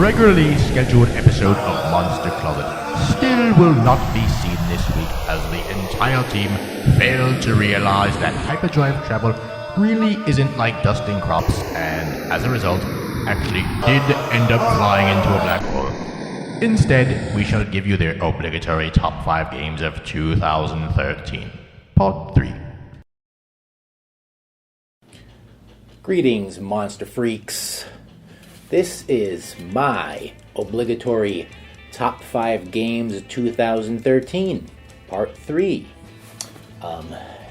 regularly scheduled episode of Monster Closet still will not be seen this week as the entire team failed to realize that hyperdrive travel really isn't like dusting crops, and as a result, actually did end up flying into a black hole. Instead, we shall give you their obligatory top 5 games of 2013. Part 3. Greetings, monster freaks. This is my obligatory top 5 games of 2013, part 3.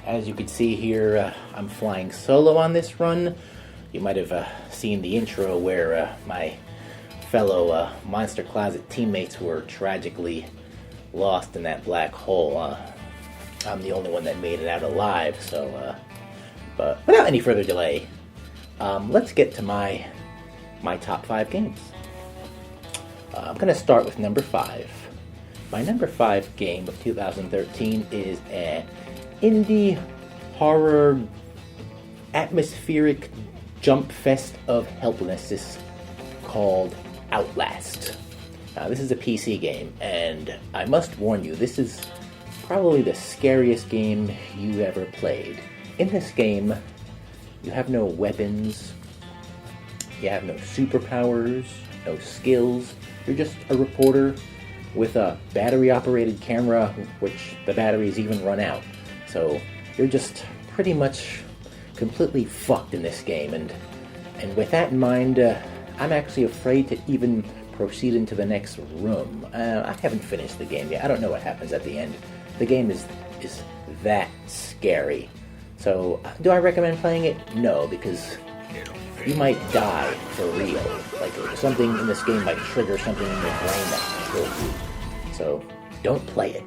As you can see here, I'm flying solo on this run. You might have seen the intro where my fellow Monster Closet teammates were tragically lost in that black hole. I'm the only one that made it out alive, so, but without any further delay, let's get to my top 5 games. I'm going to start with number 5. My number 5 game of 2013 is an indie horror atmospheric jump fest of helplessness called Outlast. Now, this is a PC game, and I must warn you, this is probably the scariest game you ever played. In this game, you have no weapons, you have no superpowers, no skills. You're just a reporter with a battery-operated camera, which the batteries even run out. So you're just pretty much completely fucked in this game, and with that in mind, I'm actually afraid to even proceed into the next room. I haven't finished the game yet. I don't know what happens at the end. The game is that scary. So, do I recommend playing it? No, because you might die for real. Like, something in this game might trigger something in your brain that can kill you. So, don't play it.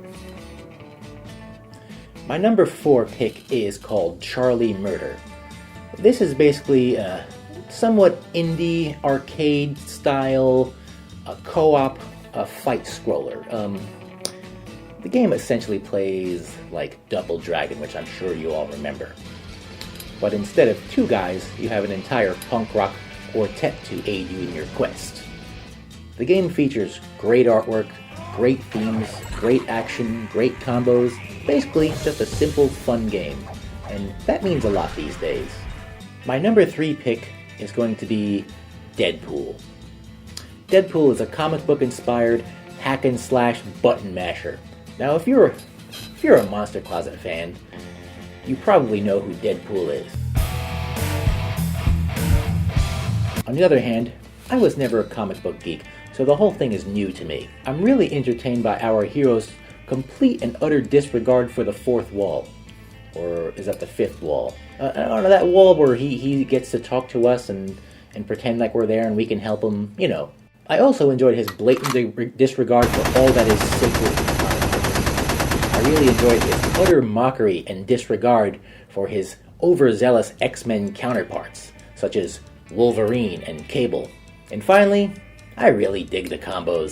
My number 4 pick is called Charlie Murder. This is basically a somewhat indie, arcade-style, co-op fight scroller. The game essentially plays like Double Dragon, which I'm sure you all remember. But instead of 2 guys, you have an entire punk rock quartet to aid you in your quest. The game features great artwork, great themes, great action, great combos, basically just a simple, fun game. And that means a lot these days. My number 3 pick is going to be Deadpool. Deadpool is a comic book inspired hack and slash button masher. Now, if you're a Monster Closet fan, you probably know who Deadpool is. On the other hand, I was never a comic book geek, so the whole thing is new to me. I'm really entertained by our hero's complete and utter disregard for the 4th wall. Or is that the 5th wall? I don't know, that wall where he gets to talk to us and pretend like we're there and we can help him, you know. I also enjoyed his blatant disregard for all that is sacred in comic books. I really enjoyed his utter mockery and disregard for his overzealous X-Men counterparts, such as Wolverine and Cable. And finally, I really dig the combos.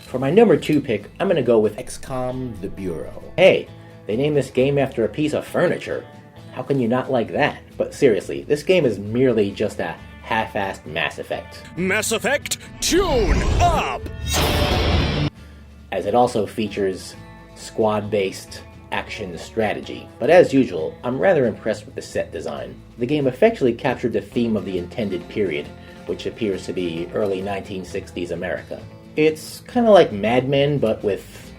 For my number 2 pick, I'm going to go with XCOM The Bureau. Hey, they named this game after a piece of furniture. How can you not like that? But seriously, this game is merely just a half-assed Mass Effect. Mass Effect, tune up! As it also features squad-based action strategy. But as usual, I'm rather impressed with the set design. The game effectively captured the theme of the intended period, which appears to be early 1960s America. It's kind of like Mad Men, but with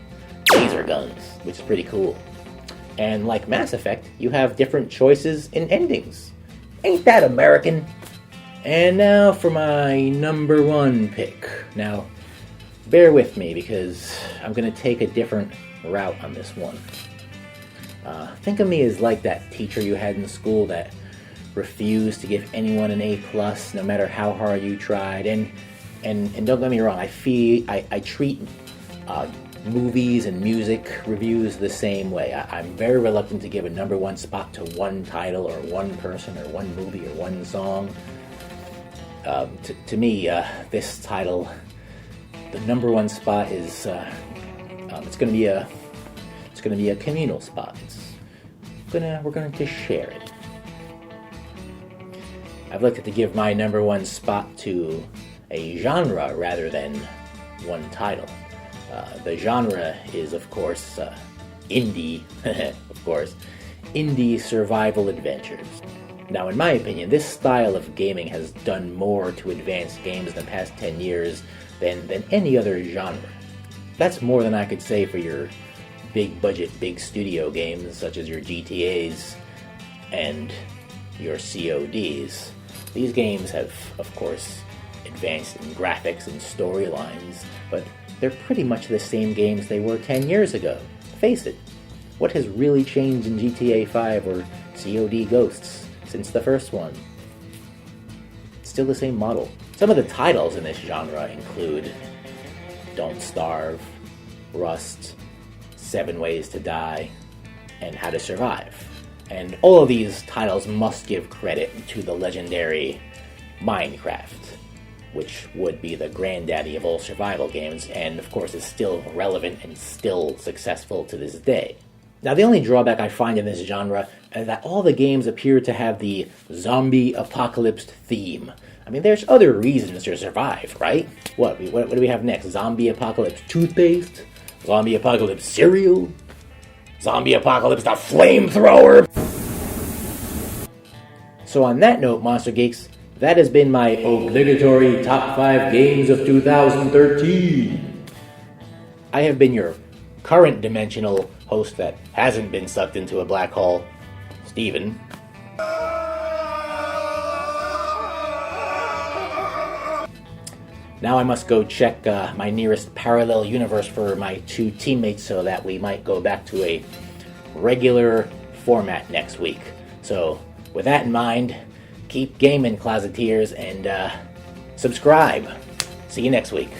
laser guns, which is pretty cool. And like Mass Effect, you have different choices in endings. Ain't that American? And now for my number 1 pick. Now, bear with me because I'm going to take a different route on this one. Think of me as like that teacher you had in school that refused to give anyone an A+, no matter how hard you tried. And don't get me wrong, I treat movies and music reviews the same way. I'm very reluctant to give a number 1 spot to one title or one person or one movie or one song. To me, this title, the number 1 spot is it's going to be a communal spot. We're going to share it. I've looked to give my number one spot to a genre rather than one title. The genre is, of course, indie, of course, indie survival adventures. Now, in my opinion, this style of gaming has done more to advance games in the past 10 years than any other genre. That's more than I could say for your big budget, big studio games such as your GTAs and your CODs. These games have, of course, advanced in graphics and storylines, but they're pretty much the same games they were 10 years ago. Face it, what has really changed in GTA 5 or COD Ghosts since the first one? It's still the same model. Some of the titles in this genre include Don't Starve, Rust, 7 Ways to Die, and How to Survive. And all of these titles must give credit to the legendary Minecraft, which would be the granddaddy of all survival games, and of course is still relevant and still successful to this day. Now, the only drawback I find in this genre is that all the games appear to have the zombie apocalypse theme. I mean, there's other reasons to survive, right? What do we have next? Zombie apocalypse toothpaste? Zombie apocalypse cereal? Zombie apocalypse the flamethrower? So on that note, Monster Geeks, that has been my obligatory top 5 games of 2013. I have been your current dimensional host that hasn't been sucked into a black hole, Steven. Now I must go check my nearest parallel universe for my 2 teammates so that we might go back to a regular format next week. So, with that in mind, keep gaming, Closeteers, and subscribe. See you next week.